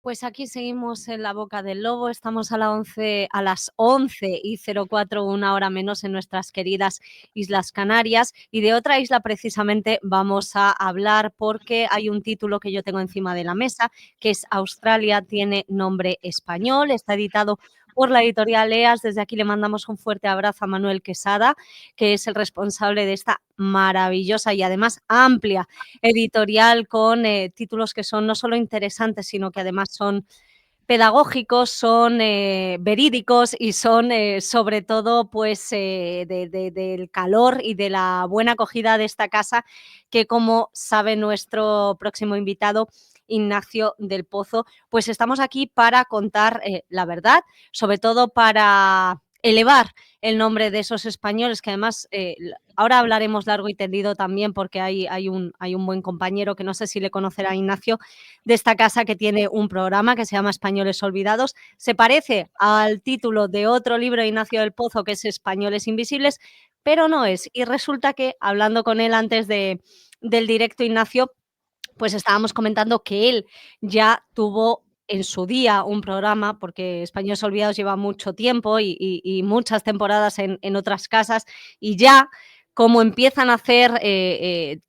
Pues aquí seguimos en la boca del lobo, estamos a las 11:04, una hora menos en nuestras queridas Islas Canarias, y de otra isla precisamente vamos a hablar porque hay un título que yo tengo encima de la mesa, que es Australia tiene nombre español, está editado por la editorial EAS. Desde aquí le mandamos un fuerte abrazo a Manuel Quesada, que es el responsable de esta maravillosa y además amplia editorial con títulos que son no solo interesantes, sino que además son pedagógicos, son verídicos y son sobre todo pues del calor y de la buena acogida de esta casa, que como sabe nuestro próximo invitado, Ignacio del Pozo, pues estamos aquí para contar la verdad, sobre todo para elevar el nombre de esos españoles que además ahora hablaremos largo y tendido también, porque hay un buen compañero que no sé si le conocerá Ignacio, de esta casa, que tiene un programa que se llama Españoles Olvidados. Se parece al título de otro libro de Ignacio del Pozo, que es Españoles Invisibles, pero no es. Y resulta que, hablando con él antes del directo, Ignacio, pues estábamos comentando que él ya tuvo en su día un programa, porque Españoles Olvidados lleva mucho tiempo y muchas temporadas en otras casas, y ya como empiezan a hacer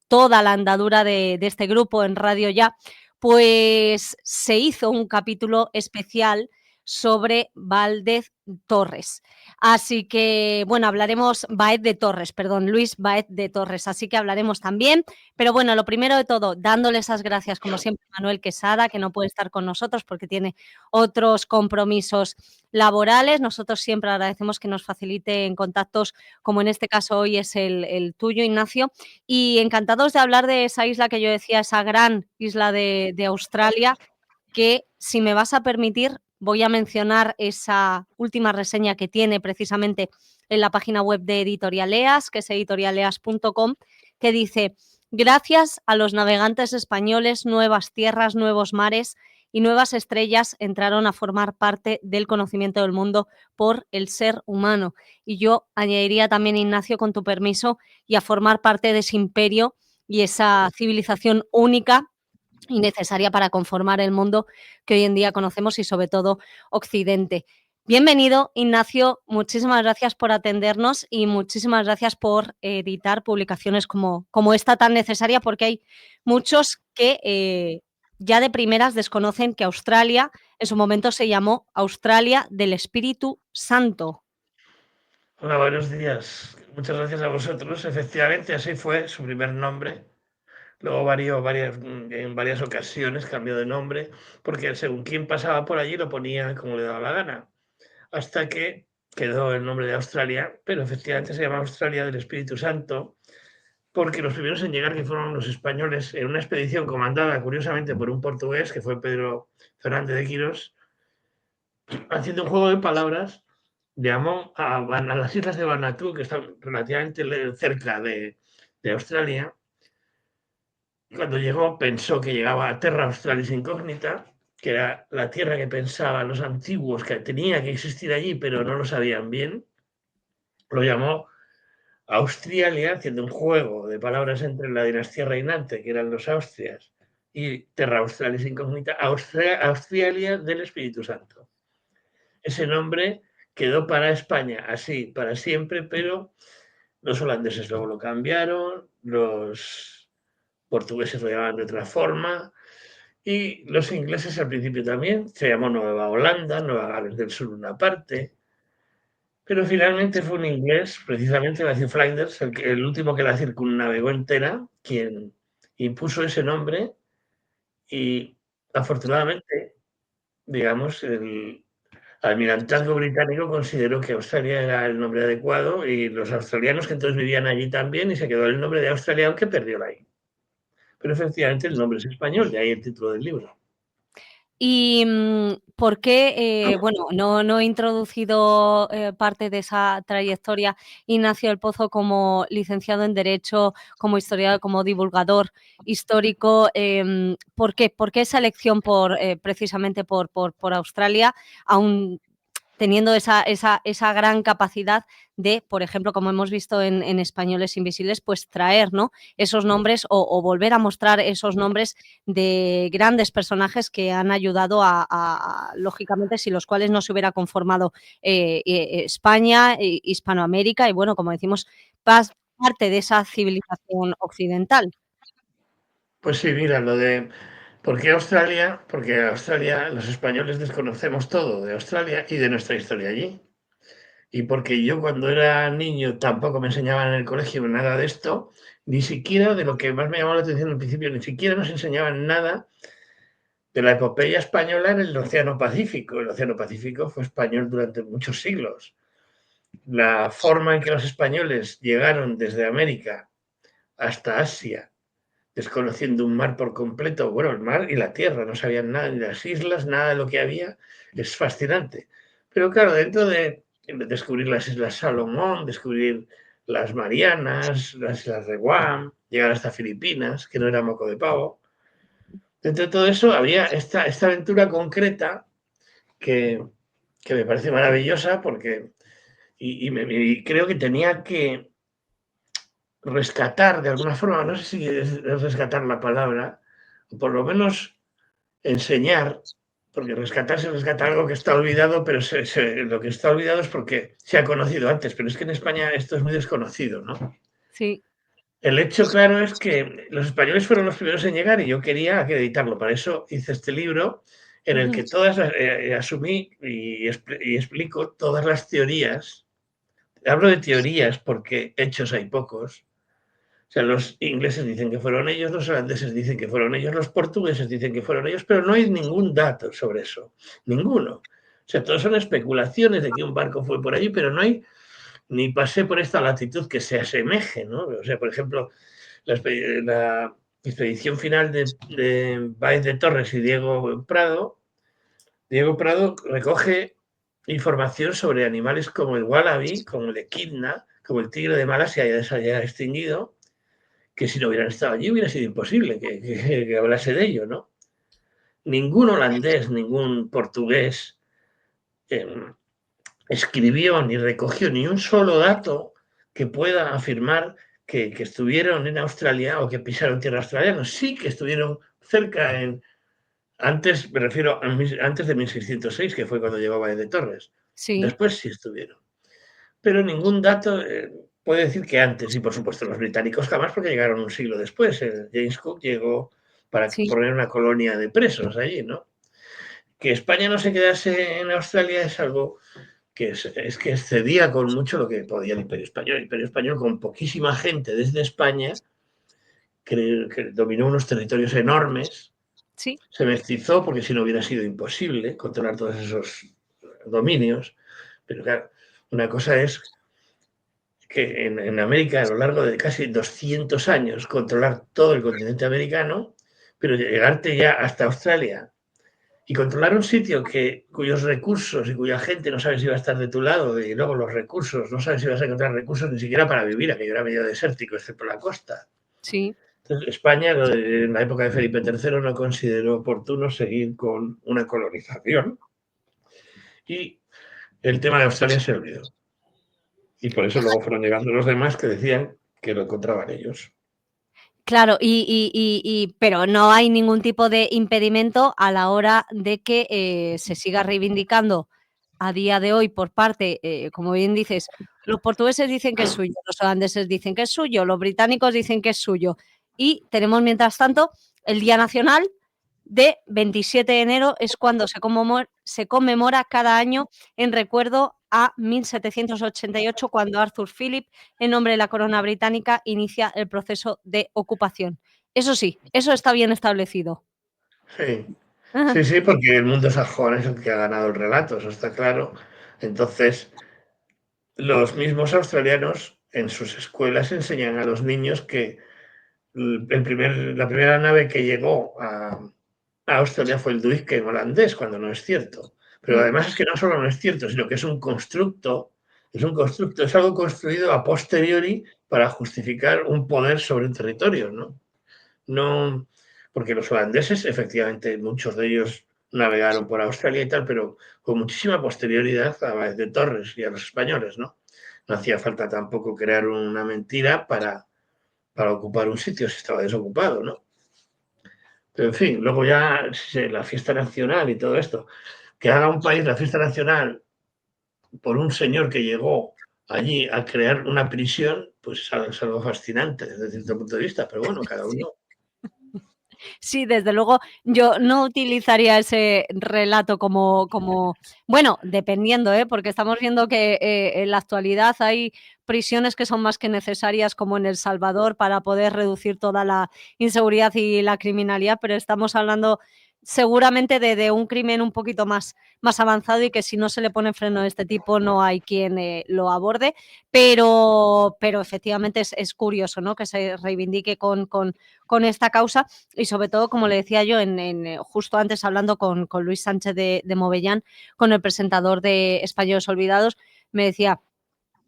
toda la andadura de este grupo en Radio Ya, pues se hizo un capítulo especial sobre Valdez Torres. Así que, bueno, hablaremos Baez de Torres, perdón, Luis Baez de Torres, así que hablaremos también. Pero bueno, lo primero de todo, dándole esas gracias, como siempre, a Manuel Quesada, que no puede estar con nosotros porque tiene otros compromisos laborales. Nosotros siempre agradecemos que nos facilite en contactos, como en este caso hoy es el tuyo, Ignacio, y encantados de hablar de esa isla que yo decía, esa gran isla de Australia, que, si me vas a permitir, voy a mencionar esa última reseña que tiene precisamente en la página web de Editorial EAS, que es editorialeas.com, que dice: gracias a los navegantes españoles, nuevas tierras, nuevos mares y nuevas estrellas entraron a formar parte del conocimiento del mundo por el ser humano. Y yo añadiría también, Ignacio, con tu permiso, y a formar parte de ese imperio y esa civilización única y necesaria para conformar el mundo que hoy en día conocemos, y sobre todo Occidente. Bienvenido, Ignacio, muchísimas gracias por atendernos y muchísimas gracias por editar publicaciones como esta tan necesaria, porque hay muchos que ya de primeras desconocen que Australia en su momento se llamó Australia del Espíritu Santo. Hola, buenos días. Muchas gracias a vosotros. Efectivamente, así fue su primer nombre. Luego en varias ocasiones cambió de nombre, porque según quién pasaba por allí lo ponía como le daba la gana, hasta que quedó el nombre de Australia, pero efectivamente se llama Australia del Espíritu Santo, porque los primeros en llegar, que fueron los españoles, en una expedición comandada curiosamente por un portugués, que fue Pedro Fernández de Quirós, haciendo un juego de palabras, llamó a las islas de Vanuatu, que están relativamente cerca de Australia. Cuando llegó, pensó que llegaba a Terra Australis Incógnita, que era la tierra que pensaban los antiguos que tenía que existir allí, pero no lo sabían bien. Lo llamó Australia, haciendo un juego de palabras entre la dinastía reinante, que eran los Austrias, y Terra Australis Incógnita, Australia del Espíritu Santo. Ese nombre quedó para España así para siempre, pero los holandeses luego lo cambiaron, los portugueses lo llamaban de otra forma, y los ingleses al principio también. Se llamó Nueva Holanda, Nueva Gales del Sur una parte, pero finalmente fue un inglés, precisamente Matthew Flinders, el último que la circunnavegó entera, quien impuso ese nombre, y afortunadamente, digamos, el almirantazgo británico consideró que Australia era el nombre adecuado, y los australianos que entonces vivían allí también, y se quedó el nombre de Australia, aunque perdió la I. Pero efectivamente el nombre es español, de ahí el título del libro. ¿Y por qué, bueno, no he introducido parte de esa trayectoria, Ignacio del Pozo, como licenciado en Derecho, como historiador, como divulgador histórico? ¿Por qué esa elección precisamente por Australia, aún teniendo esa gran capacidad de, por ejemplo, como hemos visto en Españoles Invisibles, pues traer, ¿no?, esos nombres o volver a mostrar esos nombres de grandes personajes que han ayudado lógicamente, sin los cuales no se hubiera conformado España, Hispanoamérica y, bueno, como decimos, parte de esa civilización occidental. Pues sí, mira, lo de ¿por qué Australia? Porque Australia, los españoles desconocemos todo de Australia y de nuestra historia allí. Y porque yo cuando era niño tampoco me enseñaban en el colegio nada de esto, ni siquiera de lo que más me llamó la atención al principio, ni siquiera nos enseñaban nada de la epopeya española en el Océano Pacífico. El Océano Pacífico fue español durante muchos siglos. La forma en que los españoles llegaron desde América hasta Asia, desconociendo un mar por completo, bueno, el mar y la tierra, no sabían nada, ni las islas, nada de lo que había, es fascinante. Pero claro, dentro de descubrir las Islas Salomón, descubrir las Marianas, las Islas de Guam, llegar hasta Filipinas, que no era moco de pavo, dentro de todo eso había esta aventura concreta que, que me parece maravillosa porque, y creo que tenía que rescatar de alguna forma, no sé si es rescatar la palabra, o por lo menos enseñar, porque rescatar se rescata algo que está olvidado, pero lo que está olvidado es porque se ha conocido antes, pero es que en España esto es muy desconocido, ¿no? Sí. El hecho claro es que los españoles fueron los primeros en llegar y yo quería acreditarlo. Para eso hice este libro en el que asumí y explico todas las teorías. Hablo de teorías porque hechos hay pocos. O sea, los ingleses dicen que fueron ellos, los holandeses dicen que fueron ellos, los portugueses dicen que fueron ellos, pero no hay ningún dato sobre eso. Ninguno. O sea, todos son especulaciones de que un barco fue por allí, pero no hay ni pasé por esta latitud que se asemeje, ¿no? O sea, por ejemplo, la expedición final de Báez de Torres y Diego Prado recoge información sobre animales como el wallaby, como el equidna, como el tigre de Malasia, ya se haya extinguido, que si no hubieran estado allí hubiera sido imposible que hablase de ello, ¿no? Ningún holandés, ningún portugués eh, escribió ni recogió ni un solo dato que pueda afirmar que estuvieron en Australia o que pisaron tierra australiana. Sí que estuvieron cerca antes, me refiero antes de 1606, que fue cuando llegó Báez de Torres. Sí. Después sí estuvieron. Pero ningún dato puede decir que antes, y por supuesto los británicos jamás, porque llegaron un siglo después. James Cook llegó para Sí. poner una colonia de presos allí, ¿no? Que España no se quedase en Australia es algo que es que excedía con mucho lo que podía el Imperio Español. El Imperio Español, con poquísima gente desde España, que dominó unos territorios enormes, Sí. se mestizó porque si no hubiera sido imposible controlar todos esos dominios. Pero claro, una cosa es que en América, a lo largo de casi 200 años, controlar todo el continente americano, pero llegarte ya hasta Australia y controlar un sitio cuyos recursos y cuya gente no sabes si va a estar de tu lado, y luego los recursos, no sabes si vas a encontrar recursos ni siquiera para vivir, aquello era medio desértico, excepto la costa. Sí. Entonces, España, en la época de Felipe III, no consideró oportuno seguir con una colonización y el tema de Australia se olvidó. Y por eso luego fueron llegando los demás que decían que lo encontraban ellos. Claro, pero no hay ningún tipo de impedimento a la hora de que se siga reivindicando a día de hoy por parte, como bien dices, los portugueses dicen que es suyo, los holandeses dicen que es suyo, los británicos dicen que es suyo. Y tenemos, mientras tanto, el Día Nacional de 27 de enero, es cuando se conmemora cada año en recuerdo a 1788, cuando Arthur Phillip, en nombre de la corona británica, inicia el proceso de ocupación. Eso sí, eso está bien establecido. Sí, sí, sí, porque el mundo sajón es el que ha ganado el relato, eso está claro. Entonces, los mismos australianos en sus escuelas enseñan a los niños que la primera nave que llegó a Australia fue el Duiken holandés, cuando no es cierto. Pero además es que no solo no es cierto, sino que es un constructo, es algo construido a posteriori para justificar un poder sobre un territorio, ¿no? No, porque los holandeses, efectivamente, muchos de ellos navegaron por Australia y tal, pero con muchísima posterioridad a Báez de Torres y a los españoles, ¿no? No hacía falta tampoco crear una mentira para ocupar un sitio si estaba desocupado, ¿no? Pero en fin, luego ya la fiesta nacional y todo esto, que haga un país la fiesta nacional por un señor que llegó allí a crear una prisión, pues es algo fascinante desde cierto punto de vista, pero bueno, cada Sí. uno. Sí, desde luego, yo no utilizaría ese relato como bueno, dependiendo, porque estamos viendo que, en la actualidad hay prisiones que son más que necesarias, como en El Salvador, para poder reducir toda la inseguridad y la criminalidad, pero estamos hablando seguramente de un crimen un poquito más avanzado y que si no se le pone freno de este tipo no hay quien, lo aborde, pero efectivamente es curioso, ¿no?, que se reivindique con esta causa y sobre todo, como le decía yo justo antes hablando con Luis Sánchez de Movellán, con el presentador de Españoles Olvidados, me decía,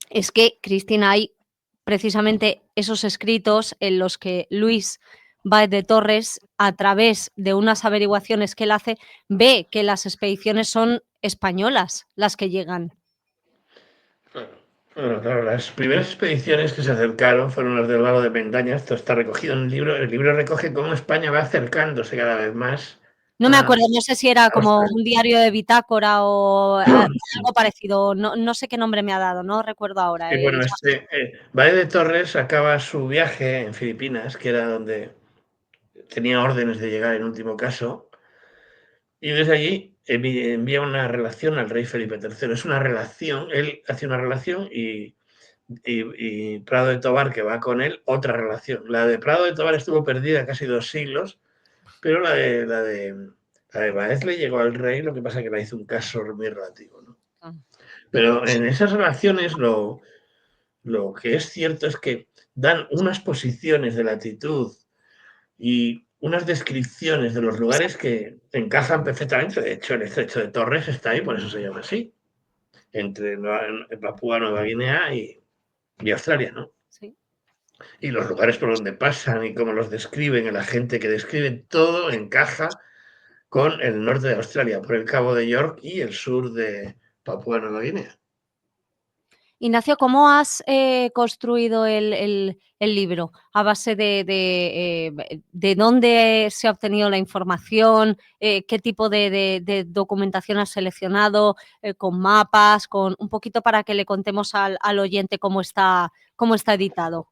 es que, Cristina, hay precisamente esos escritos en los que Luis Báez de Torres, a través de unas averiguaciones que él hace, ve que las expediciones son españolas las que llegan. Bueno, claro, las primeras expediciones que se acercaron fueron las del Lago de Mendaña. Esto está recogido en el libro. El libro recoge cómo España va acercándose cada vez más No me a acuerdo, no sé si era como Australia. un diario de bitácora o algo parecido, no sé qué nombre me ha dado, no recuerdo ahora. Sí, bueno, Báez de Torres acaba su viaje en Filipinas, que era donde tenía órdenes de llegar en último caso, y desde allí envía una relación al rey Felipe III. Es una relación, él hace una relación y Prado de Tobar, que va con él, otra relación. La de Prado de Tobar estuvo perdida casi 2 siglos, pero la de Báez le llegó al rey, lo que pasa es que la hizo un caso muy relativo, ¿no? Ah. Pero en esas relaciones lo que es cierto es que dan unas posiciones de latitud y unas descripciones de los lugares que encajan perfectamente. De hecho, el estrecho de Torres está ahí, por eso se llama así, entre Papúa Nueva Guinea y Australia, ¿no? Sí. Y los lugares por donde pasan y cómo los describen, la gente que describe, todo encaja con el norte de Australia, por el Cabo de York y el sur de Papúa Nueva Guinea. Ignacio, ¿cómo has construido el libro? ¿A base de dónde se ha obtenido la información? ¿Qué tipo de documentación has seleccionado? ¿Con mapas? Con un poquito para que le contemos al oyente cómo está editado.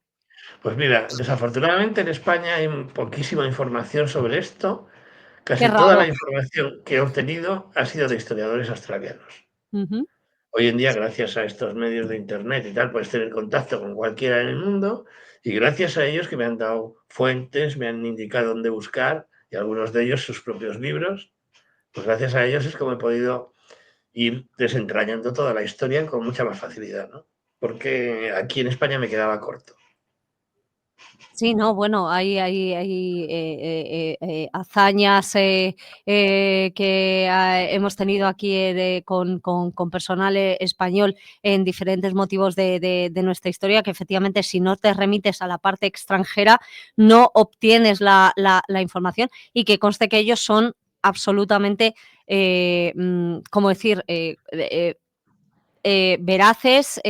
Pues mira, desafortunadamente en España hay poquísima información sobre esto. Qué Casi toda la raro. información que he obtenido ha sido de historiadores australianos. Ujú. Hoy en día, gracias a estos medios de internet y tal, puedes tener contacto con cualquiera en el mundo y gracias a ellos que me han dado fuentes, me han indicado dónde buscar y algunos de ellos sus propios libros, pues gracias a ellos es como he podido ir desentrañando toda la historia con mucha más facilidad, ¿no? Porque aquí en España me quedaba corto. Sí, no, bueno, hay hazañas que hemos tenido aquí con personal español en diferentes motivos de nuestra historia, que efectivamente si no te remites a la parte extranjera no obtienes la información y que conste que ellos son absolutamente, ¿cómo decir? Veraces,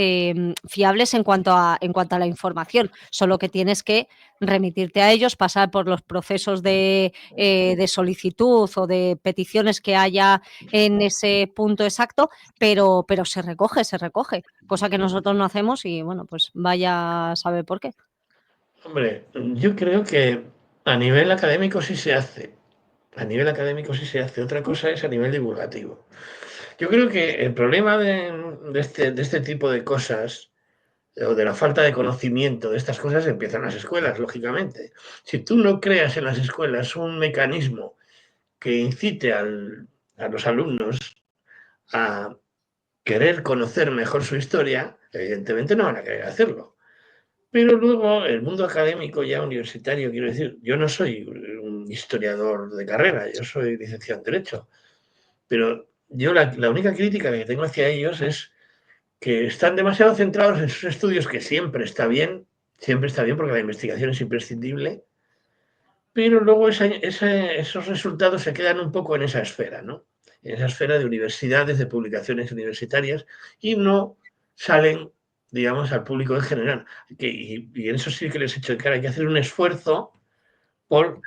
fiables en cuanto a la información, solo que tienes que remitirte a ellos, pasar por los procesos de solicitud o de peticiones que haya en ese punto exacto, pero se recoge, cosa que nosotros no hacemos y bueno, pues vaya a saber por qué. Hombre, yo creo que a nivel académico sí se hace. A nivel académico sí se hace. Otra cosa es a nivel divulgativo. Yo creo que el problema de este tipo de cosas, o de la falta de conocimiento de estas cosas, empieza en las escuelas, lógicamente. Si tú no creas en las escuelas un mecanismo que incite a los alumnos a querer conocer mejor su historia, evidentemente no van a querer hacerlo. Pero luego el mundo académico ya universitario, quiero decir, yo no soy un historiador de carrera, yo soy licenciado en Derecho, pero yo la única crítica que tengo hacia ellos es que están demasiado centrados en sus estudios, que siempre está bien porque la investigación es imprescindible, pero luego esos resultados se quedan un poco en esa esfera, ¿no? En esa esfera de universidades, de publicaciones universitarias, y no salen, digamos, al público en general. Y en eso sí que les he hecho cara, hay que hacer un esfuerzo por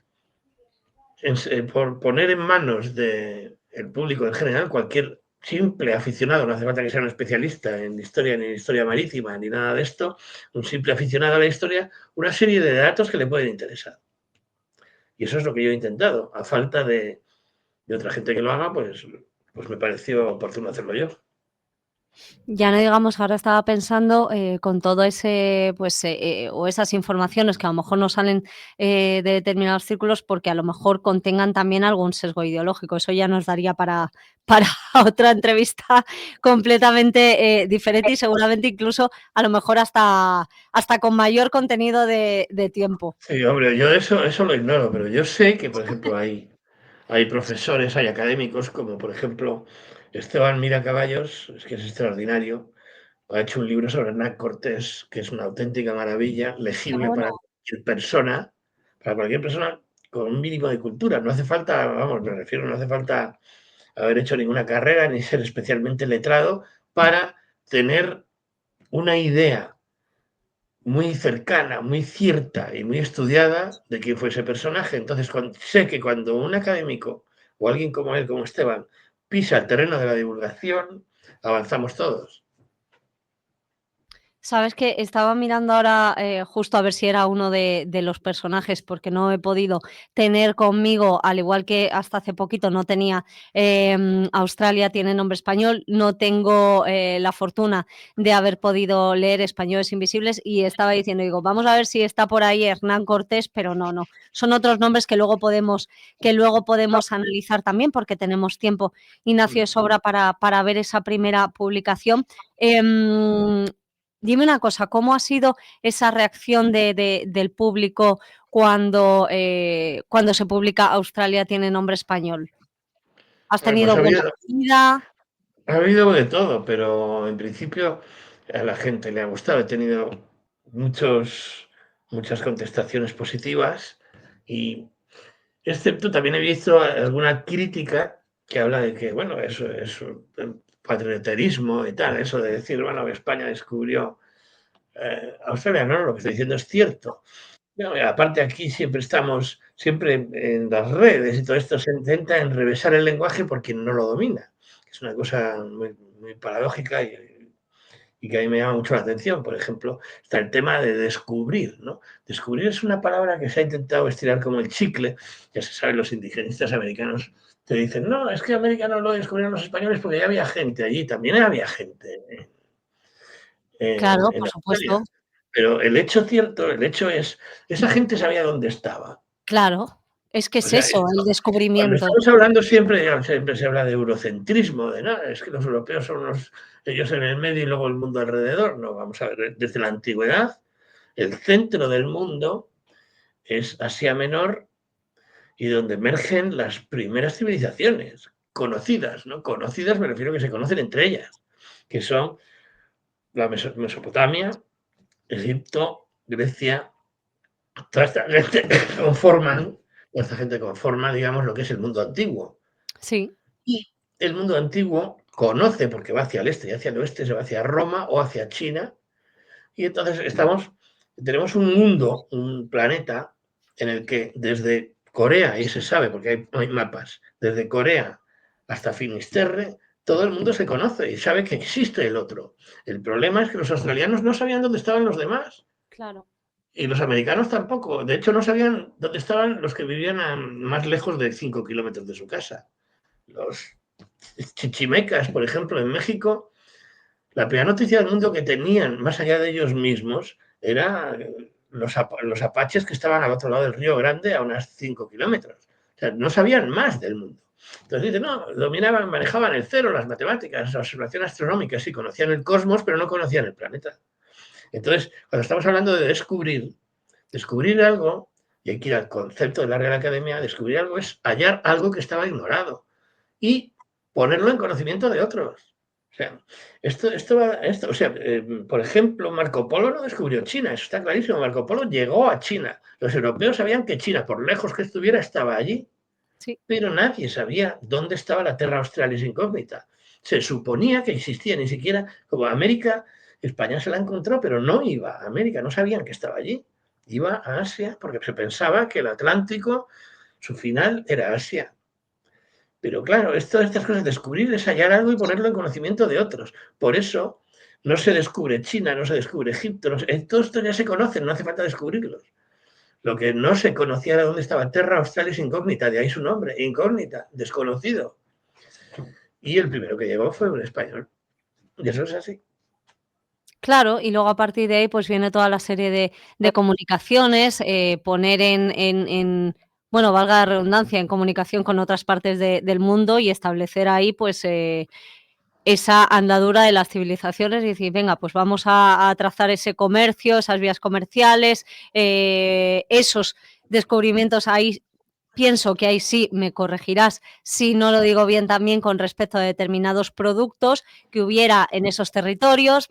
poner en manos del público en general, cualquier simple aficionado, no hace falta que sea un especialista en historia, ni en historia marítima, ni nada de esto, un simple aficionado a la historia, una serie de datos que le pueden interesar. Y eso es lo que yo he intentado. A falta de otra gente que lo haga, pues me pareció oportuno hacerlo yo. Ya no digamos, ahora estaba pensando, con todo ese, pues, o esas informaciones que a lo mejor no salen, de determinados círculos, porque a lo mejor contengan también algún sesgo ideológico. Eso ya nos daría para otra entrevista completamente, diferente y seguramente incluso, a lo mejor hasta con mayor contenido de tiempo. Sí, hombre, yo eso lo ignoro, pero yo sé que, por ejemplo, hay profesores, hay académicos, como por ejemplo Esteban Mira Caballos, es que es extraordinario, ha hecho un libro sobre Hernán Cortés, que es una auténtica maravilla, Qué legible bueno. para cualquier persona con un mínimo de cultura. No hace falta, vamos, me refiero, no hace falta haber hecho ninguna carrera ni ser especialmente letrado para tener una idea muy cercana, muy cierta y muy estudiada de quién fue ese personaje. Entonces, sé que cuando un académico o alguien como él, como Esteban, pisa el terreno de la divulgación, avanzamos todos. Sabes que estaba mirando ahora, justo a ver si era uno de los personajes, porque no he podido tener conmigo, al igual que hasta hace poquito no tenía, Australia tiene nombre español, no tengo, la fortuna de haber podido leer Españoles Invisibles y estaba diciendo, digo, vamos a ver si está por ahí Hernán Cortés, pero no, no. Son otros nombres que luego podemos analizar también, porque tenemos tiempo y nació de sobra para ver esa primera publicación. Dime una cosa, ¿cómo ha sido esa reacción del público cuando se publica Australia tiene nombre español? ¿Has Pues tenido buena acogida? ha habido de todo, pero en principio a la gente le ha gustado. He tenido muchas contestaciones positivas y excepto también he visto alguna crítica que habla de que, bueno, eso es un patrioterismo y tal, eso de decir, bueno, que España descubrió Australia. No, lo que estoy diciendo es cierto. No, y aparte aquí siempre en las redes y todo esto se intenta enrevesar el lenguaje por quien no lo domina. Es una cosa muy paradójica y que a mí me llama mucho la atención. Por ejemplo, está el tema de descubrir, ¿no? Descubrir es una palabra que se ha intentado estirar como el chicle. Ya se sabe, los indigenistas americanos te dicen, no, es que América no lo descubrieron los españoles porque ya había gente allí, también había gente Claro, en por Australia. supuesto. Pero el hecho cierto, el hecho es, esa gente sabía dónde estaba. Claro, es que O es sea, eso, esto, el cuando descubrimiento. estamos hablando siempre se habla de eurocentrismo, de nada, es que los europeos son ellos en el medio y luego el mundo alrededor. No, vamos a ver, desde la antigüedad, el centro del mundo es Asia Menor y donde emergen las primeras civilizaciones conocidas, ¿no? Conocidas me refiero a que se conocen entre ellas, que son la Mesopotamia, Egipto, Grecia, toda esta gente toda esta gente conforma, digamos, lo que es el mundo antiguo. Sí, Y el mundo antiguo conoce, porque va hacia el este y hacia el oeste, se va hacia Roma o hacia China, y entonces tenemos un mundo, un planeta, en el que desde Corea, y se sabe porque hay mapas, desde Corea hasta Finisterre, todo el mundo se conoce y sabe que existe el otro. El problema es que los australianos no sabían dónde estaban los demás. claro. Y los americanos tampoco. De hecho, no sabían dónde estaban los que vivían más lejos de 5 kilómetros de su casa. Los chichimecas, por ejemplo, en México, la primera noticia del mundo que tenían, más allá de ellos mismos, era los apaches que estaban al otro lado del Río Grande a unos 5 kilómetros. O sea, no sabían más del mundo. Entonces dicen, no, dominaban, manejaban el cero, las matemáticas, la observación astronómica, sí, conocían el cosmos, pero no conocían el planeta. Entonces, cuando estamos hablando de descubrir algo, y hay que ir al concepto de la Real Academia, descubrir algo es hallar algo que estaba ignorado y ponerlo en conocimiento de otros. sea, o sea, por ejemplo, Marco Polo no descubrió China, eso está clarísimo. Marco Polo llegó a China. Los europeos sabían que China, por lejos que estuviera, estaba allí, Sí. pero nadie sabía dónde estaba la Terra Australis incógnita. Se suponía que existía, ni siquiera como América, España se la encontró, pero no iba a América, no sabían que estaba allí. Iba a Asia porque se pensaba que el Atlántico, su final era Asia. Pero claro, estas cosas, descubrir es hallar algo y ponerlo en conocimiento de otros. Por eso no se descubre China, no se descubre Egipto, todo esto ya se conoce, no hace falta descubrirlos. Lo que no se conocía era dónde estaba Terra Australis incógnita, de ahí su nombre, incógnita, desconocido. Y el primero que llegó fue un español. Y eso es así. Claro, y luego a partir de ahí, pues viene toda la serie de comunicaciones, poner bueno, valga la redundancia, en comunicación con otras partes del mundo y establecer ahí, pues, esa andadura de las civilizaciones y decir, venga, pues vamos a trazar ese comercio, esas vías comerciales, esos descubrimientos ahí. Pienso que ahí sí me corregirás si no lo digo bien también con respecto a determinados productos que hubiera en esos territorios.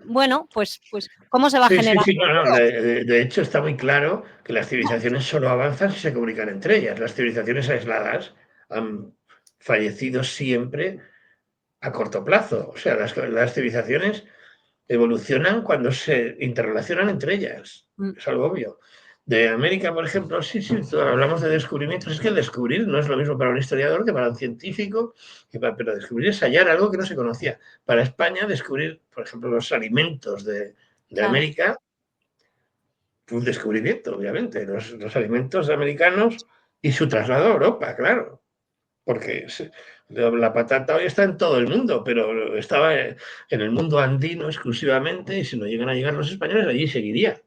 Bueno, pues ¿cómo se va Sí, sí, generando sí, no, no. todo? De hecho, está muy claro que las civilizaciones solo avanzan si se comunican entre ellas. Las civilizaciones aisladas han fallecido siempre a corto plazo. O sea, las civilizaciones evolucionan cuando se interrelacionan entre ellas. Mm, Es algo obvio. De América, por ejemplo, sí, sí, hablamos de descubrimientos. Es que el descubrir no es lo mismo para un historiador que para un científico, pero descubrir es hallar algo que no se conocía. Para España, descubrir, por ejemplo, los alimentos de claro, América fue un descubrimiento, obviamente. Los alimentos americanos y su traslado a Europa, claro. Porque la patata hoy está en todo el mundo, pero estaba en el mundo andino exclusivamente y si no llegan a llegar los españoles, allí seguiría.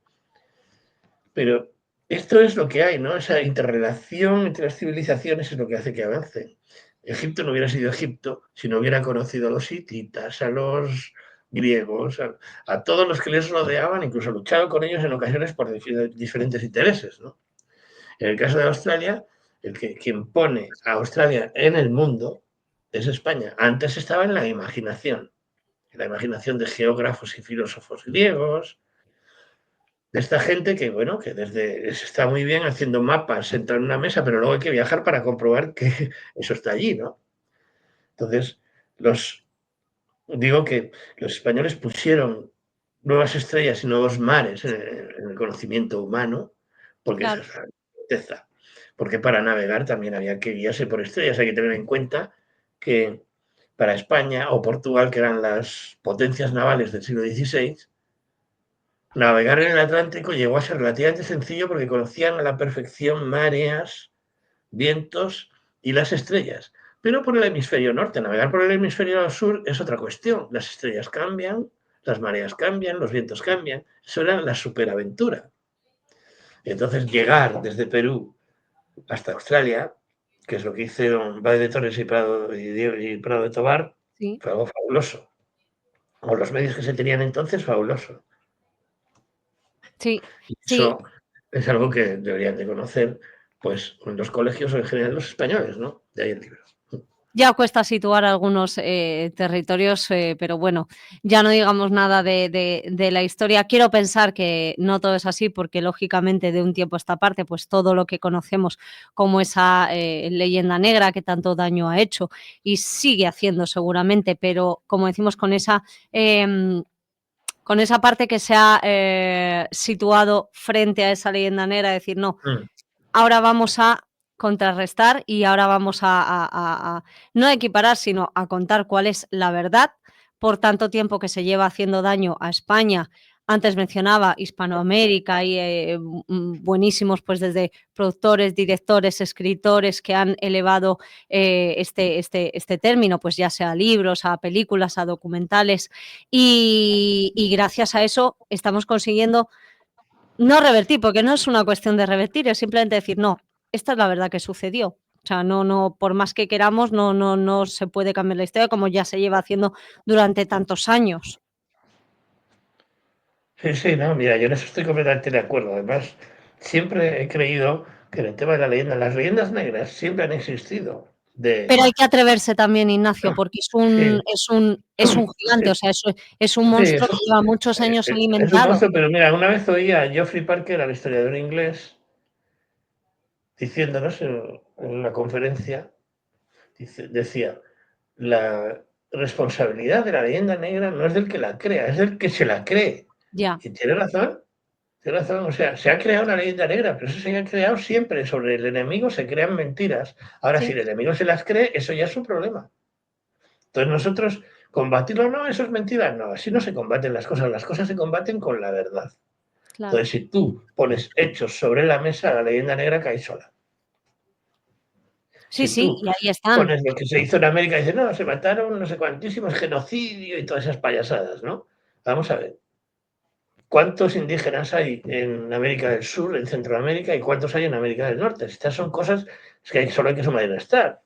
Pero esto es lo que hay, ¿no? Esa interrelación entre las civilizaciones es lo que hace que avancen. Egipto no hubiera sido Egipto si no hubiera conocido a los hititas, a los griegos, a todos los que les rodeaban, incluso luchado con ellos en ocasiones por diferentes intereses, ¿no? En el caso de Australia, quien pone a Australia en el mundo es España. Antes estaba en la imaginación de geógrafos y filósofos griegos, de esta gente que, bueno, que desde está muy bien haciendo mapas, sentado en una mesa, pero luego hay que viajar para comprobar que eso está allí, ¿no? Entonces, digo que los españoles pusieron nuevas estrellas y nuevos mares en el conocimiento humano, porque esa claro, es la certeza. Porque para navegar también había que guiarse por estrellas. Hay que tener en cuenta que para España o Portugal, que eran las potencias navales del siglo XVI, navegar en el Atlántico llegó a ser relativamente sencillo porque conocían a la perfección mareas, vientos y las estrellas. Pero por el hemisferio norte, navegar por el hemisferio sur es otra cuestión. Las estrellas cambian, las mareas cambian, los vientos cambian. Eso era la superaventura. Y entonces llegar desde Perú hasta Australia, que es lo que hicieron Valle de Torres y Prado de Tobar, sí, fue algo fabuloso. O los medios que se tenían entonces, fabuloso. sí, Y sí. eso es algo que deberían de conocer, pues, en los colegios o en general los españoles, ¿no? De ahí el libro. Ya cuesta situar algunos territorios, pero bueno, ya no digamos nada de la historia. Quiero pensar que no todo es así, porque lógicamente de un tiempo a esta parte, pues todo lo que conocemos como esa leyenda negra que tanto daño ha hecho y sigue haciendo seguramente, pero como decimos, con esa parte que se ha situado frente a esa leyenda negra, decir, no, Mm. ahora vamos a contrarrestar y ahora vamos a no a equiparar, sino a contar cuál es la verdad por tanto tiempo que se lleva haciendo daño a España. Antes mencionaba Hispanoamérica y buenísimos, pues desde productores, directores, escritores que han elevado este término, pues ya sea a libros, a películas, a documentales, y gracias a eso estamos consiguiendo no revertir, porque no es una cuestión de revertir, es simplemente decir, no, esta es la verdad que sucedió. O sea, no, por más que queramos, no se puede cambiar la historia como ya se lleva haciendo durante tantos años. Sí, sí, no, mira, yo en eso estoy completamente de acuerdo. Además, siempre he creído que en el tema de la leyenda, las leyendas negras siempre han existido. Pero hay que atreverse también, Ignacio, porque es un, Sí, es un gigante, sí, o sea, es un sí, monstruo que lleva muchos años es un alimentado. monstruo, pero mira, una vez oí a Geoffrey Parker, al historiador inglés, diciéndonos en una conferencia, decía, la responsabilidad de la leyenda negra no es del que la crea, es del que se la cree. Ya, Y tiene razón. Tienes razón, o sea, se ha creado una leyenda negra, pero eso se ha creado siempre. Sobre el enemigo se crean mentiras. Ahora, si sí, el enemigo se las cree, eso ya es su problema. Entonces nosotros, combatirlo, no, eso es mentira. No, así no se combaten las cosas se combaten con la verdad. claro. Entonces, si tú pones hechos sobre la mesa, la leyenda negra cae sola. Sí, Si sí, tú y ahí están. pones lo que se hizo en América y dices, no, se mataron no sé cuantísimos, genocidio y todas esas payasadas, ¿no? Vamos a ver. ¿Cuántos indígenas hay en América del Sur, en Centroamérica, y cuántos hay en América del Norte? Estas son cosas que solo hay que sumar y restar.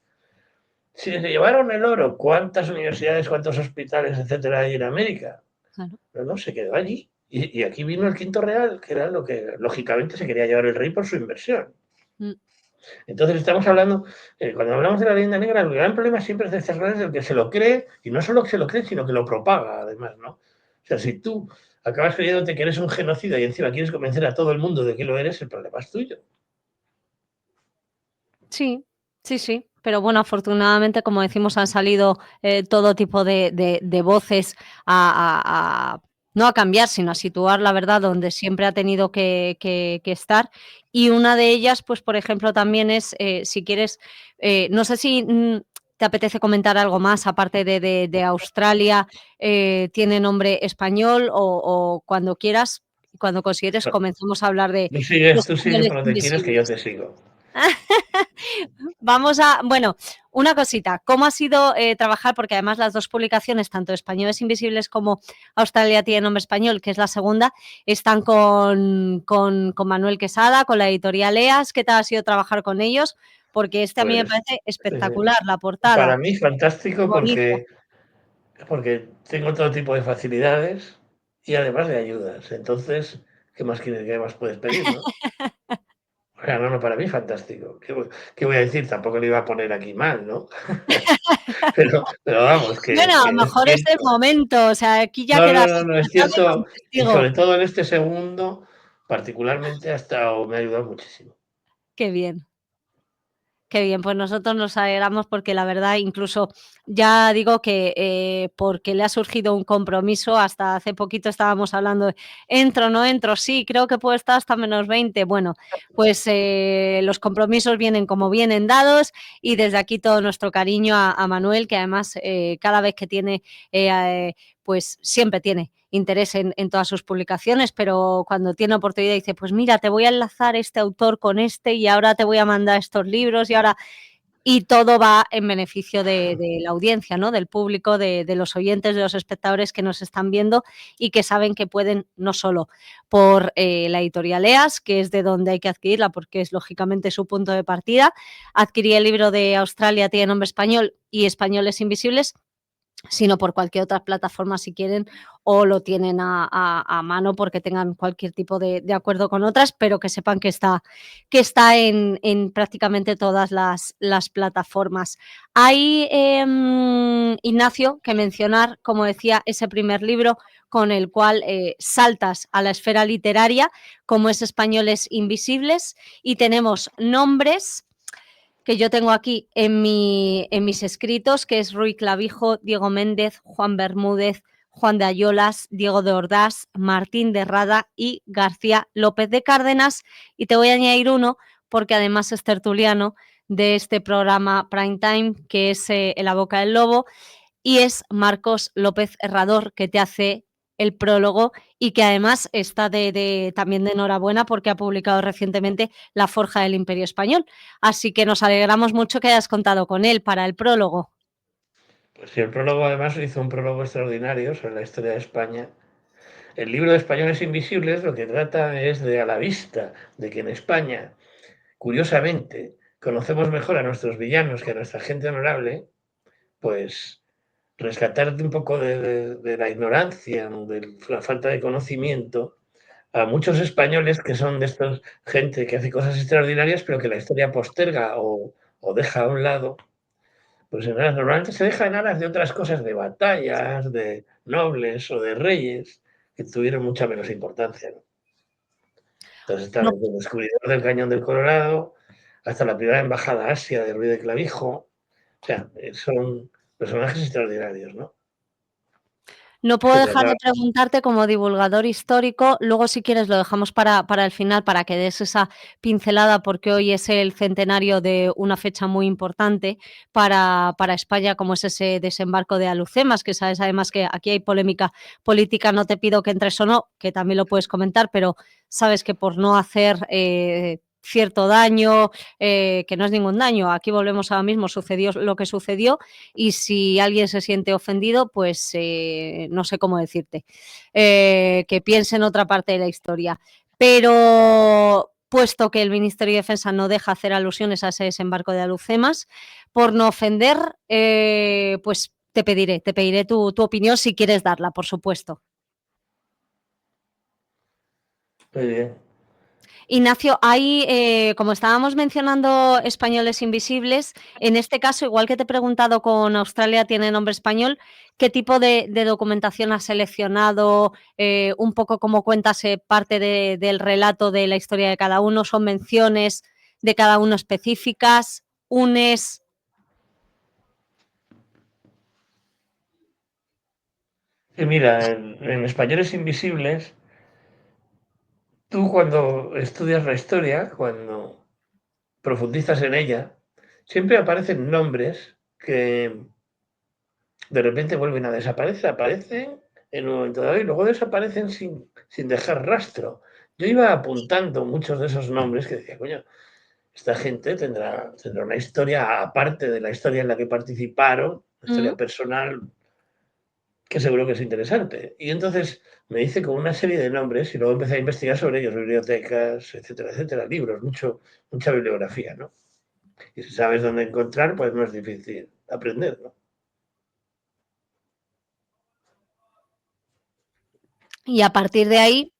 Si se llevaron el oro, ¿cuántas universidades, cuántos hospitales, etcétera, hay en América? Claro. No, se quedó allí. Y aquí vino el quinto real, que era lo que lógicamente se quería llevar el rey por su inversión. Mm. Entonces estamos hablando, cuando hablamos de la leyenda negra, el gran problema siempre es de cerrar el que se lo cree, y no solo que se lo cree, sino que lo propaga, además, ¿no? O sea, si tú acabas creyéndote que eres un genocida y encima quieres convencer a todo el mundo de que lo eres, el problema es tuyo. Sí, sí, sí. Pero bueno, afortunadamente, como decimos, han salido todo tipo de voces a no a cambiar, sino a situar la verdad donde siempre ha tenido que estar. Y una de ellas, pues, por ejemplo, también es, si quieres, no sé si te apetece comentar algo más, aparte de Australia, tiene nombre español o cuando quieras, cuando consideres, comenzamos a hablar de Tú sigues españoles por donde quieres que yo invisibles. te sigo. Vamos a, bueno, una cosita, ¿cómo ha sido trabajar? Porque además las dos publicaciones, tanto Españoles Invisibles como Australia tiene nombre español, que es la segunda, están con Manuel Quesada, con la editorial EAS. ¿Qué tal ha sido trabajar con ellos? Porque a mí me Pues parece espectacular, la portada, para mí fantástico bonito. porque tengo todo tipo de facilidades y además de ayudas. Entonces, ¿qué más quieres, qué más puedes pedir, no? O sea, no, para mí fantástico. ¿Qué voy a decir? Tampoco le iba a poner aquí mal, ¿no? Pero vamos, Bueno, a lo es mejor es el cierto. momento, o sea, aquí ya No, quedas no, no, no, es como cierto. Y testigo. sobre todo en este segundo, particularmente, me ha ayudado muchísimo. Qué bien. Qué bien, pues nosotros nos alegramos porque la verdad incluso ya digo que, porque le ha surgido un compromiso, hasta hace poquito estábamos hablando de entro, no entro, sí, creo que puedo estar hasta -20. Bueno, pues los compromisos vienen como vienen dados y desde aquí todo nuestro cariño a Manuel, que además cada vez que tiene, pues siempre tiene interés en todas sus publicaciones, pero cuando tiene oportunidad dice, pues mira, te voy a enlazar este autor con este y ahora te voy a mandar estos libros y ahora... Y todo va en beneficio de la audiencia, ¿no? Del público, de los oyentes, de los espectadores que nos están viendo y que saben que pueden, no solo por la editorial EAS, que es de donde hay que adquirirla porque es lógicamente su punto de partida, adquirir el libro de Australia tiene nombre español y Españoles Invisibles, sino por cualquier otra plataforma si quieren o lo tienen a mano porque tengan cualquier tipo de acuerdo con otras, pero que sepan que está en prácticamente todas las plataformas. Hay, Ignacio, que mencionar, como decía, ese primer libro con el cual saltas a la esfera literaria, como es Españoles Invisibles, y tenemos nombres que yo tengo aquí en mis escritos, que es Ruy Clavijo, Diego Méndez, Juan Bermúdez, Juan de Ayolas, Diego de Ordaz, Martín de Rada y García López de Cárdenas. Y te voy a añadir uno, porque además es tertuliano de este programa Prime Time, que es En la boca del lobo, y es Marcos López Herrador, que te hace el prólogo y que además está también de enhorabuena porque ha publicado recientemente La Forja del Imperio Español. Así que nos alegramos mucho que hayas contado con él para el prólogo. Pues sí, el prólogo además hizo un prólogo extraordinario sobre la historia de España. El libro de Españoles Invisibles lo que trata es de a la vista de que en España, curiosamente, conocemos mejor a nuestros villanos que a nuestra gente honorable, pues rescatar un poco de la ignorancia, de la falta de conocimiento a muchos españoles que son de estos gente que hace cosas extraordinarias, pero que la historia posterga o deja a un lado, Pues normalmente se deja en aras de otras cosas, de batallas, de nobles o de reyes, que tuvieron mucha menos importancia, ¿no? Entonces está No, desde el descubridor del Cañón del Colorado hasta la primera embajada a Asia de Ruiz de Clavijo. O sea, son personajes extraordinarios, ¿no? no puedo Que dejar de trataban. preguntarte como divulgador histórico, luego si quieres lo dejamos para el final, para que des esa pincelada, porque hoy es el centenario de una fecha muy importante para España, como es ese desembarco de Alhucemas, que sabes además que aquí hay polémica política, no te pido que entres o no, que también lo puedes comentar, pero sabes que por no hacer cierto daño, que no es ningún daño, aquí volvemos ahora mismo, sucedió lo que sucedió y si alguien se siente ofendido, pues no sé cómo decirte, que piense en otra parte de la historia. Pero puesto que el Ministerio de Defensa no deja hacer alusiones a ese desembarco de Alhucemas, por no ofender, pues te pediré tu opinión si quieres darla, por supuesto. Muy bien. Ignacio, hay, como estábamos mencionando españoles invisibles, en este caso, igual que te he preguntado con Australia tiene nombre español, ¿qué tipo de documentación has seleccionado? Un poco como cuentas parte del relato de la historia de cada uno, ¿son menciones de cada uno específicas? ¿Unes? Y mira, en Españoles Invisibles, tú cuando estudias la historia, cuando profundizas en ella, siempre aparecen nombres que de repente vuelven a desaparecer, aparecen en un momento dado y luego desaparecen sin dejar rastro. Yo iba apuntando muchos de esos nombres que decía, coño, esta gente tendrá una historia aparte de la historia en la que participaron, una ¿Mm? historia personal que seguro que es interesante. Y entonces me hice con una serie de nombres y luego empecé a investigar sobre ellos, bibliotecas, etcétera, etcétera, libros, mucha bibliografía, ¿no? Y si sabes dónde encontrar, pues no es difícil aprender, ¿no? Y a partir de ahí,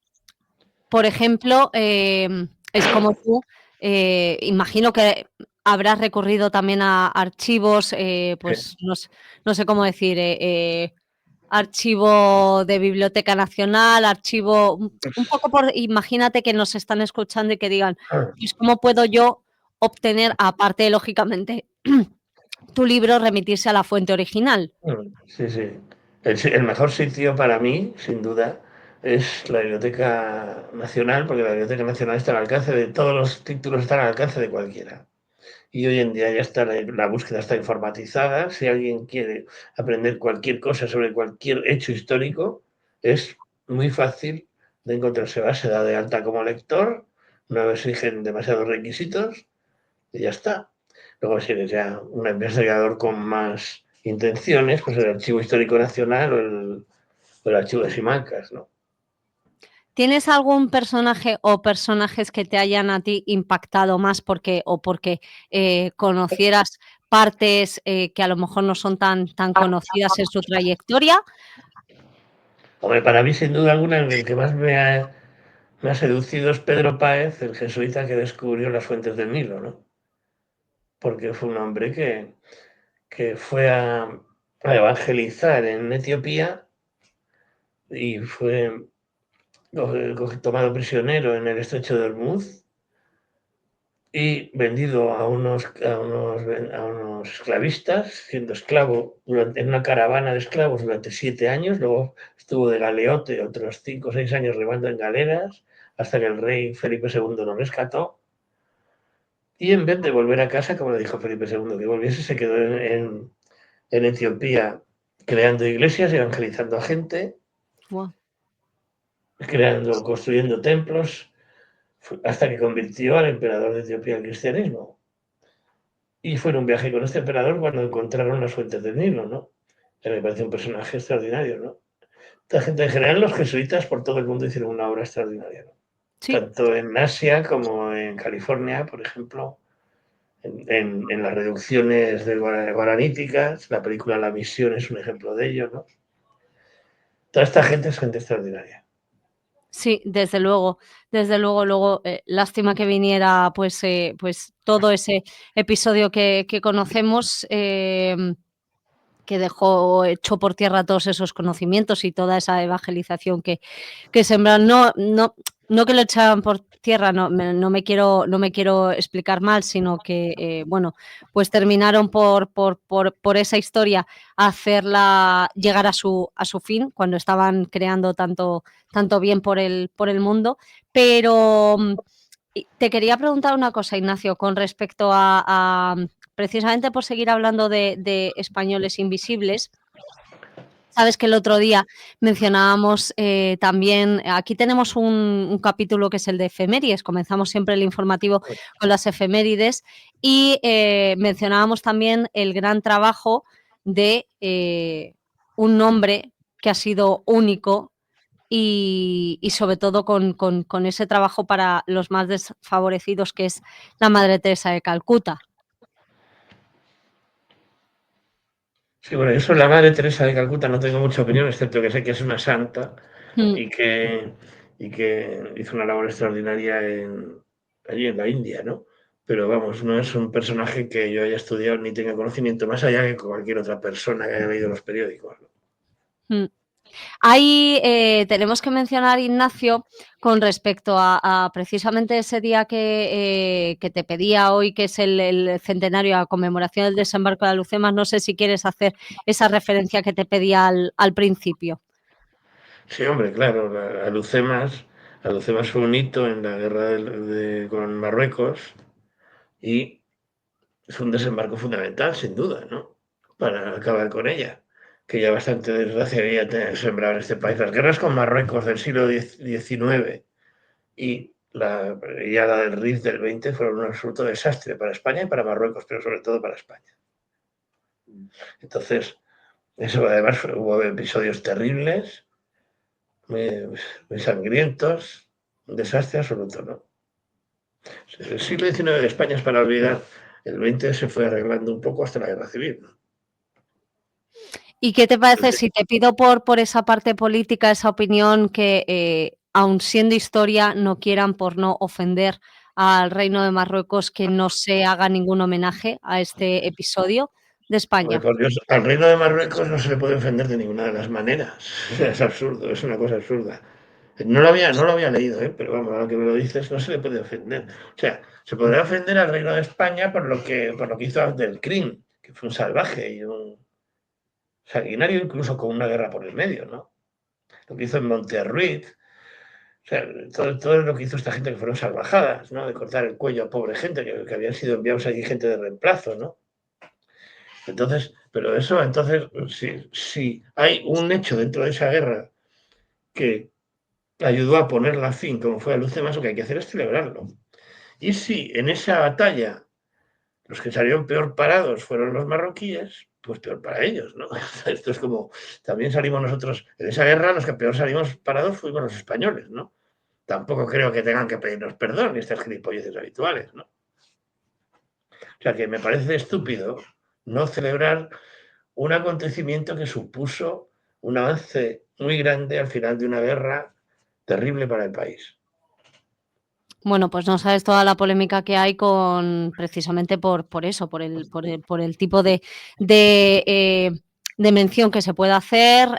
por ejemplo, es como tú, imagino que habrás recurrido también a archivos, pues no sé cómo decir, archivo de Biblioteca Nacional, archivo, un Pues, poco por, imagínate que nos están escuchando y que digan, pues, ¿cómo puedo yo obtener, aparte, lógicamente, tu libro, remitirse a la fuente original? sí, sí. El mejor sitio para mí, sin duda, es la Biblioteca Nacional, porque la Biblioteca Nacional está al alcance de todos los títulos, están al alcance de cualquiera. Y hoy en día ya está la búsqueda está informatizada. Si alguien quiere aprender cualquier cosa sobre cualquier hecho histórico, es muy fácil de encontrar. Se va, se da de alta como lector, no exigen demasiados requisitos y ya está. Luego, si eres ya un investigador con más intenciones, pues el Archivo Histórico Nacional o el Archivo de Simancas, ¿no? ¿Tienes algún personaje o personajes que te hayan a ti impactado más porque conocieras partes, que a lo mejor no son tan conocidas en su trayectoria? Hombre, para mí, sin duda alguna, el que más me ha seducido es Pedro Páez, el jesuita que descubrió las fuentes del Nilo, ¿no? Porque fue un hombre que fue a evangelizar en Etiopía y fue tomado prisionero en el estrecho de Ormuz y vendido a unos esclavistas, siendo esclavo en una caravana de esclavos durante 7 años. Luego estuvo de galeote otros 5 o 6 años remando en galeras hasta que el rey Felipe II lo rescató. Y en vez de volver a casa, como le dijo Felipe II que volviese, se quedó en Etiopía creando iglesias, evangelizando a gente, Guau. construyendo templos, hasta que convirtió al emperador de Etiopía al cristianismo. Y fue en un viaje con este emperador cuando encontraron las fuentes del Nilo, ¿no? Que me parece un personaje extraordinario, ¿no? La gente en general, los jesuitas por todo el mundo hicieron una obra extraordinaria, ¿no? Sí. Tanto en Asia como en California, por ejemplo, en las reducciones guaraníticas, la película La Misión es un ejemplo de ello, ¿no? Toda esta gente es gente extraordinaria. Sí, desde luego, luego, lástima que viniera, pues todo ese episodio que conocemos, que dejó hecho por tierra todos esos conocimientos y toda esa evangelización que sembraron. No que lo echaban por tierra, no me quiero explicar mal, sino que, bueno, pues terminaron por esa historia hacerla llegar a su fin, cuando estaban creando tanto bien por el mundo. Pero te quería preguntar una cosa, Ignacio, con respecto a precisamente por seguir hablando de españoles invisibles. Sabes que el otro día mencionábamos también, aquí tenemos un capítulo que es el de efemérides, comenzamos siempre el informativo con las efemérides, y mencionábamos también el gran trabajo de un nombre que ha sido único y sobre todo con ese trabajo para los más desfavorecidos, que es la Madre Teresa de Calcuta. Sí, bueno, yo sobre la Madre Teresa de Calcuta no tengo mucha opinión, excepto que sé que es una santa Mm. y que hizo una labor extraordinaria allí en la India, ¿no? Pero vamos, no es un personaje que yo haya estudiado ni tenga conocimiento, más allá que cualquier otra persona que haya leído los periódicos, ¿no? Mm. Ahí tenemos que mencionar, Ignacio, con respecto a precisamente ese día que te pedía hoy, que es el centenario, a conmemoración del desembarco de Alhucemas. No sé si quieres hacer esa referencia que te pedía al principio. Sí, hombre, claro, Alhucemas fue un hito en la guerra con Marruecos y es un desembarco fundamental, sin duda, ¿no? Para acabar con ella, que ya bastante desgracia había sembrado en este país. Las guerras con Marruecos del siglo XIX y la del Rif del XX fueron un absoluto desastre para España y para Marruecos, pero sobre todo para España. Entonces, eso además hubo episodios terribles, muy sangrientos, un desastre absoluto, ¿no? El siglo XIX de España es para olvidar, el XX se fue arreglando un poco hasta la guerra civil, ¿no? ¿Y qué te parece si te pido por esa parte política, esa opinión, que aun siendo historia no quieran, por no ofender al Reino de Marruecos, que no se haga ningún homenaje a este episodio de Hombre, España? por Dios, al Reino de Marruecos no se le puede ofender de ninguna de las maneras. Es absurdo, es una cosa absurda. No lo había leído, pero vamos, ahora que me lo dices, no se le puede ofender. O sea, se podrá ofender al Reino de España por lo que hizo Abdelkrim, que fue un salvaje y un sanguinario, incluso con una guerra por el medio, ¿no? Lo que hizo en Monterruiz, o sea, todo lo que hizo esta gente, que fueron salvajadas, ¿no? De cortar el cuello a pobre gente que habían sido enviados allí, gente de reemplazo, ¿no? Entonces, pero eso, entonces, si hay un hecho dentro de esa guerra que ayudó a ponerla a fin, como fue a Luz de Maso, que hay que hacer es celebrarlo. Y si en esa batalla los que salieron peor parados fueron los marroquíes, pues peor para ellos, ¿no? Esto es como, también salimos nosotros, en esa guerra los que peor salimos parados fuimos los españoles, ¿no? Tampoco creo que tengan que pedirnos perdón ni estas gilipolleces habituales, ¿no? O sea que me parece estúpido no celebrar un acontecimiento que supuso un avance muy grande al final de una guerra terrible para el país. Bueno, pues no sabes toda la polémica que hay precisamente por eso, por el tipo de mención que se puede hacer,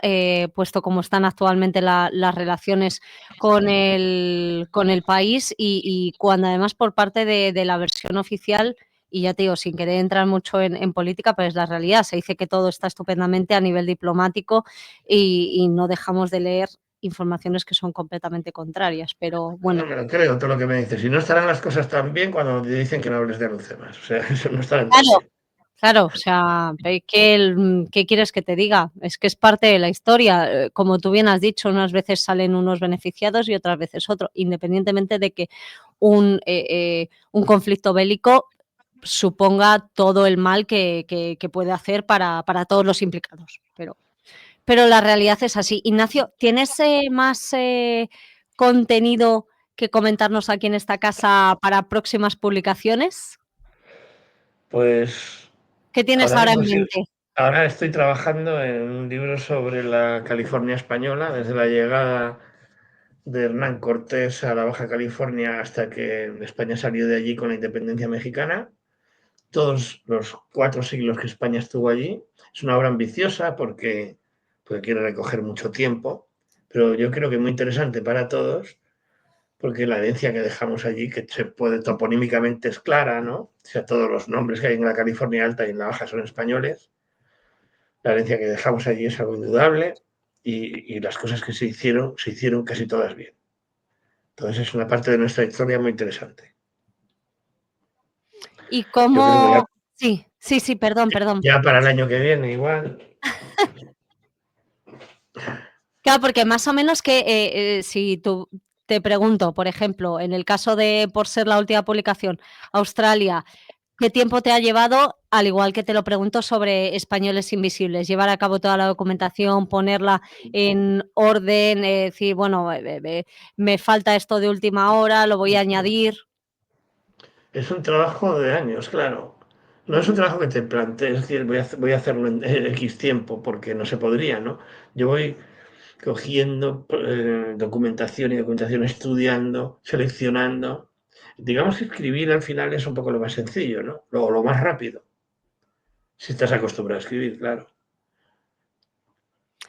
puesto como están actualmente las relaciones con el país, y cuando además por parte de la versión oficial, y ya te digo, sin querer entrar mucho en política, pero es la realidad, se dice que todo está estupendamente a nivel diplomático, y no dejamos de leer informaciones que son completamente contrarias, pero bueno. No me lo creo todo lo que me dices. Y no estarán las cosas tan bien cuando te dicen que no hables de Lucemas. O sea, eso no estarán tan Claro, bien. claro, o sea, ¿qué quieres que te diga? Es que es parte de la historia. Como tú bien has dicho, unas veces salen unos beneficiados y otras veces otros, independientemente de que un conflicto bélico suponga todo el mal que puede hacer para todos los implicados. Pero la realidad es así. Ignacio, ¿tienes más contenido que comentarnos aquí en esta casa para próximas publicaciones? Pues ¿Qué tienes ahora ahora mismo en sí. mente? Ahora estoy trabajando en un libro sobre la California española, desde la llegada de Hernán Cortés a la Baja California hasta que España salió de allí con la independencia mexicana. Todos los 4 siglos que España estuvo allí. Es una obra ambiciosa porque quiere recoger mucho tiempo, pero yo creo que muy interesante para todos, porque la herencia que dejamos allí, que se puede toponímicamente es clara, ¿no? O sea, todos los nombres que hay en la California Alta y en la Baja son españoles. La herencia que dejamos allí es algo indudable y las cosas que se hicieron casi todas bien. Entonces es una parte de nuestra historia muy interesante. ¿Y Yo creo que cómo? Sí, perdón. ya para el año que viene igual. Claro, porque más o menos que si tú te pregunto, por ejemplo, en el caso de, por ser la última publicación, Australia, ¿qué tiempo te ha llevado? Al igual que te lo pregunto sobre Españoles Invisibles, llevar a cabo toda la documentación, ponerla en orden, decir, bueno, me falta esto de última hora, lo voy a añadir. Es un trabajo de años, claro. No es un trabajo que te plantees, es decir, voy a hacerlo en X tiempo, porque no se podría, ¿no? Yo voy cogiendo documentación, estudiando, seleccionando. Digamos que escribir al final es un poco lo más sencillo, ¿no? Lo más rápido, si estás acostumbrado a escribir, claro.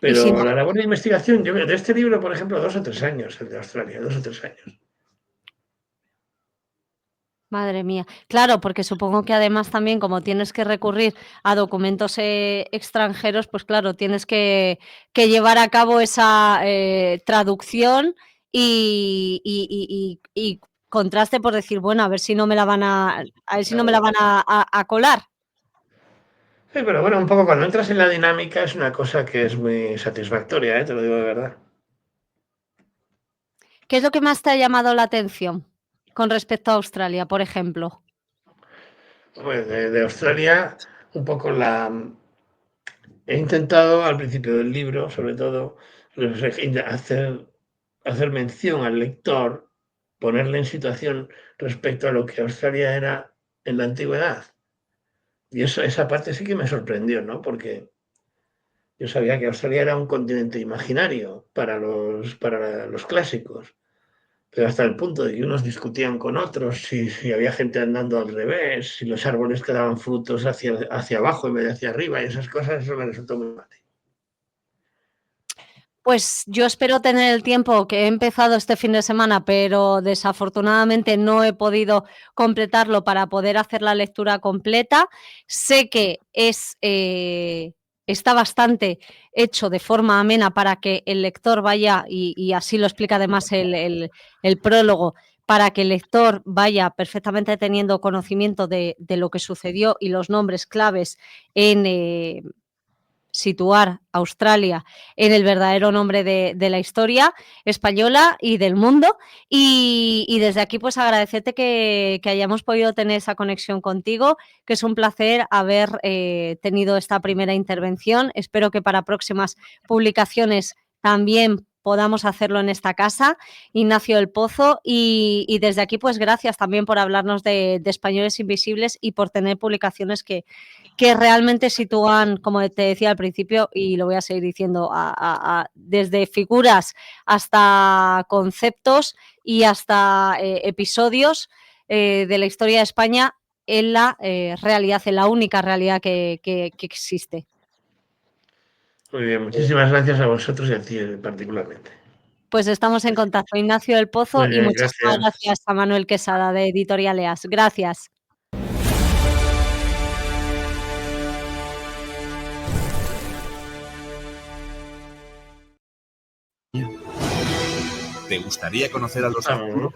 Y si no, Pero la labor de investigación, yo de este libro, por ejemplo, 2 o 3 años, el de Australia, 2 o 3 años. madre mía. Claro, porque supongo que además también como tienes que recurrir a documentos extranjeros, pues claro, tienes que llevar a cabo esa traducción y contraste por decir, bueno, a ver si no me la van a ver si no me la van a colar. Sí, pero bueno, un poco cuando entras en la dinámica es una cosa que es muy satisfactoria, te lo digo de verdad. ¿Qué es lo que más te ha llamado la atención con respecto a Australia, por ejemplo? Pues de Australia, un poco he intentado al principio del libro, sobre todo, hacer mención al lector, ponerle en situación respecto a lo que Australia era en la antigüedad. Y esa parte sí que me sorprendió, ¿no? Porque yo sabía que Australia era un continente imaginario para los clásicos, pero hasta el punto de que unos discutían con otros si había gente andando al revés, si los árboles que daban frutos hacia abajo en vez de hacia arriba, y esas cosas, eso me resultó muy mal. Pues yo espero tener el tiempo que he empezado este fin de semana, pero desafortunadamente no he podido completarlo para poder hacer la lectura completa. Sé que está bastante hecho de forma amena para que el lector vaya, y así lo explica además el prólogo, para que el lector vaya perfectamente teniendo conocimiento de lo que sucedió y los nombres claves en situar Australia en el verdadero nombre de la historia española y del mundo. Y desde aquí, pues agradecerte que hayamos podido tener esa conexión contigo, que es un placer haber tenido esta primera intervención. Espero que para próximas publicaciones también podamos hacerlo en esta casa, Ignacio del Pozo, y desde aquí, pues gracias también por hablarnos de Españoles Invisibles y por tener publicaciones que realmente sitúan, como te decía al principio, y lo voy a seguir diciendo, desde figuras hasta conceptos y hasta episodios de la historia de España en la realidad, en la única realidad que existe. Muy bien, muchísimas gracias a vosotros y a ti particularmente. Pues estamos en contacto, Ignacio del Pozo, Muy y bien, muchísimas gracias. gracias a Manuel Quesada de Editorial EAS. Gracias. ¿Te gustaría conocer a los Vamos, ¿no?